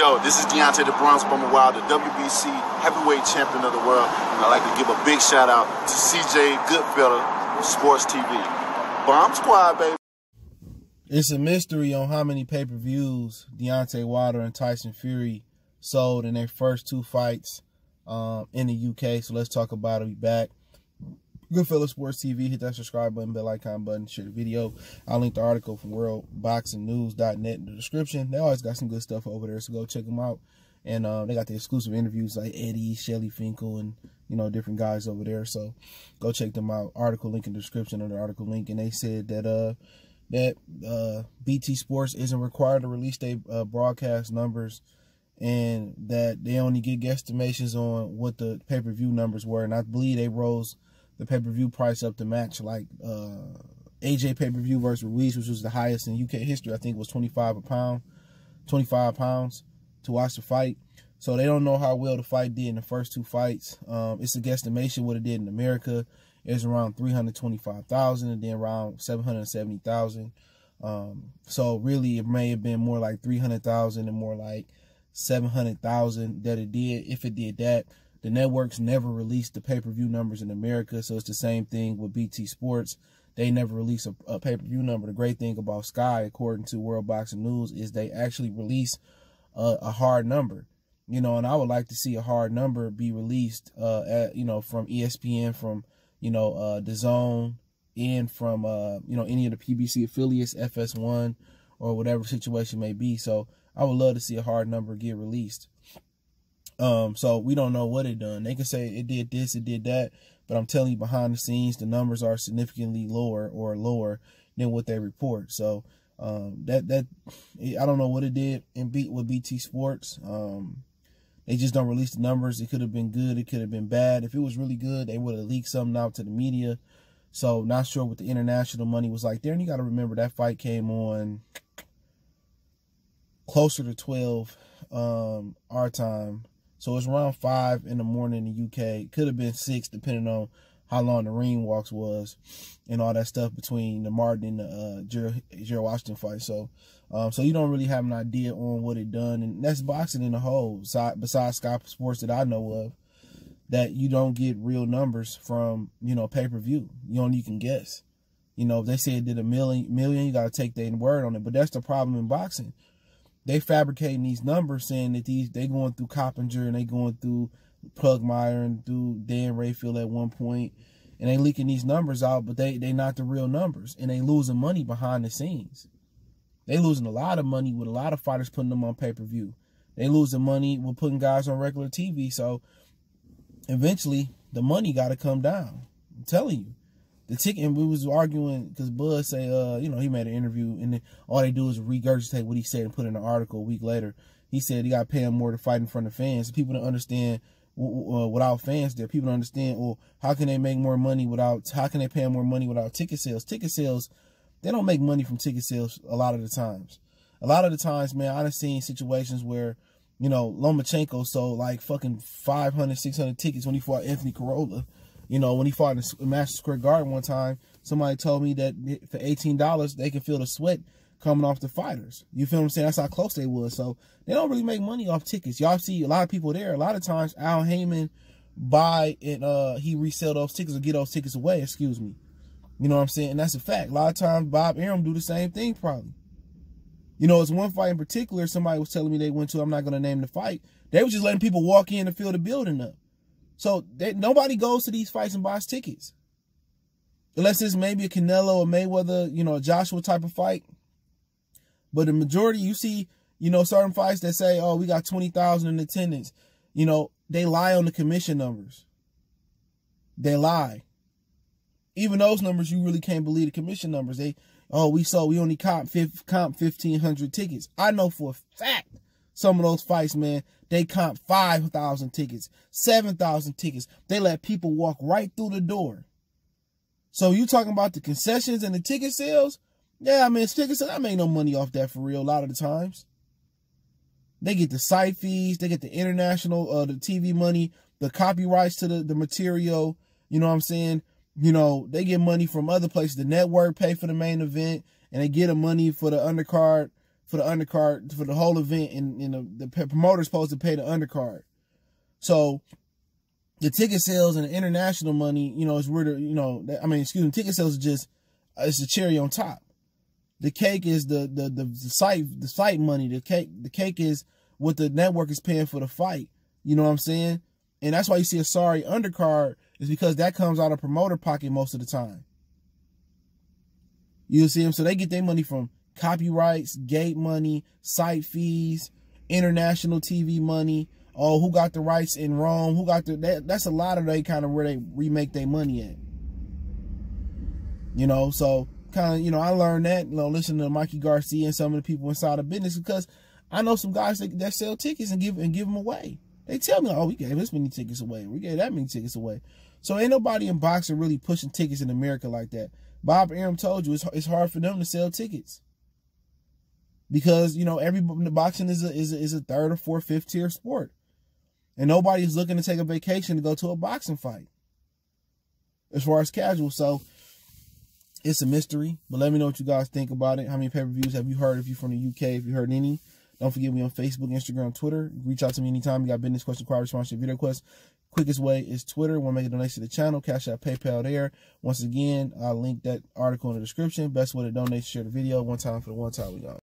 Yo, this is Deontay the Bronx Bomber Wild, the WBC heavyweight champion of the world. And I'd like to give a big shout out to CJ Goodfella, Sports TV. Bomb Squad, baby. It's a mystery on how many pay-per-views Deontay Wilder and Tyson Fury sold in their first two fights in the UK. So let's talk about it. We back. Goodfella Sports TV. Hit that subscribe button, bell icon button, share the video. I'll link the article from worldboxingnews.net in the description. They always got some good stuff over there, so go check them out. And they got the exclusive interviews like Eddie, Shelly Finkel, and different guys over there. So go check them out. Article link in the description or the article link. And they said that BT Sports isn't required to release their broadcast numbers, and that they only get guesstimations on what the pay-per-view numbers were. And I believe they rose the pay-per-view price up to match like AJ pay-per-view versus Ruiz, which was the highest in UK history. I think it was 25 pounds to watch the fight. So they don't know how well the fight did in the first two fights. It's a guesstimation what it did in America. It's around 325,000 and then around 770,000. So really it may have been more like 300,000 and more like 700,000 that it did, if it did that. The networks never released the pay-per-view numbers in America, so it's the same thing with BT Sports. They never release a pay-per-view number. The great thing about Sky, according to World Boxing News, is they actually release a hard number. And I would like to see a hard number be released, from ESPN, from the Zone, and from any of the PBC affiliates, FS1, or whatever situation may be. So I would love to see a hard number get released. So we don't know what it done. They can say it did this, it did that, but I'm telling you, behind the scenes, the numbers are significantly lower than what they report. So I don't know what it did with BT Sports. They just don't release the numbers. It could have been good, it could have been bad. If it was really good, they would have leaked something out to the media. So not sure what the international money was like there. And you got to remember that fight came on closer to 12 our time. So it's around 5 in the morning in the UK. It could have been 6, depending on how long the ring walks was and all that stuff between the Martin and the Gerald Washington fight. So you don't really have an idea on what it done. And that's boxing in the whole, besides Sky Sports that I know of, that you don't get real numbers from, pay-per-view. You can guess. If they say it did a million, you got to take their word on it. But that's the problem in boxing. They fabricating these numbers, saying that they going through Coppinger and they going through Pugmire and through Dan Rayfield at one point, and they leaking these numbers out, but they not the real numbers, and they losing money behind the scenes. They losing a lot of money with a lot of fighters putting them on pay-per-view. They losing money with putting guys on regular TV. So eventually the money got to come down. I'm telling you. The ticket, and we was arguing because Bud say, he made an interview, and then all they do is regurgitate what he said and put in an article a week later. He said he got to pay him more to fight in front of fans. People don't understand without fans there. People don't understand, well, how can they make more money how can they pay him more money without ticket sales? Ticket sales, they don't make money from ticket sales a lot of the times. A lot of the times, man, I've seen situations where, Lomachenko sold like fucking 500, 600 tickets when he fought Anthony Corolla. When he fought in Madison Square Garden one time, somebody told me that for $18, they can feel the sweat coming off the fighters. You feel what I'm saying? That's how close they was. So they don't really make money off tickets. Y'all see a lot of people there. A lot of times Al Heyman buy and he resell those tickets or get those tickets away, excuse me. You know what I'm saying? And that's a fact. A lot of times Bob Arum do the same thing probably. It's one fight in particular somebody was telling me they went to, I'm not going to name the fight. They was just letting people walk in and fill the building up. So nobody goes to these fights and buys tickets. Unless it's maybe a Canelo or Mayweather, a Joshua type of fight. But the majority, you see, certain fights that say, oh, we got 20,000 in attendance. They lie on the commission numbers. They lie. Even those numbers, you really can't believe the commission numbers. We only comp 1,500 tickets. I know for a fact some of those fights, man, they comp 5,000 tickets, 7,000 tickets. They let people walk right through the door. So you talking about the concessions and the ticket sales? Yeah, I mean, ticket sales, I make no money off that for real a lot of the times. They get the site fees, they get the international, the TV money, the copyrights to the material, you know what I'm saying? They get money from other places. The network pay for the main event, and they get the money for the undercard for the undercard for the whole event, and the promoter's supposed to pay the undercard. So the ticket sales and the international money, is where the, ticket sales is just, it's the cherry on top. The cake is the site money. The cake is what the network is paying for the fight. You know what I'm saying? And that's why you see a sorry undercard, is because that comes out of promoter pocket most of the time. You see them? So they get their money from copyrights, gate money, site fees, international TV money. Oh, who got the rights in Rome? Who got that's a lot of they kind of where they remake their money at. So kind of, I learned that, listening to Mikey Garcia and some of the people inside the business, because I know some guys that sell tickets and give them away. They tell me, oh, we gave this many tickets away. We gave that many tickets away. So ain't nobody in boxing really pushing tickets in America like that. Bob Arum told you it's hard for them to sell tickets. Because, boxing is a third or fourth, fifth tier sport. And nobody's looking to take a vacation to go to a boxing fight, as far as casual. So it's a mystery. But let me know what you guys think about it. How many pay-per-views have you heard? If you're from the UK, if you heard any. Don't forget me on Facebook, Instagram, Twitter. Reach out to me anytime you got business, question, inquiry, response to video requests. Quickest way is Twitter. Want to make a donation to the channel? Cash App, PayPal there. Once again, I'll link that article in the description. Best way to donate, share the video. One time for the one time we go.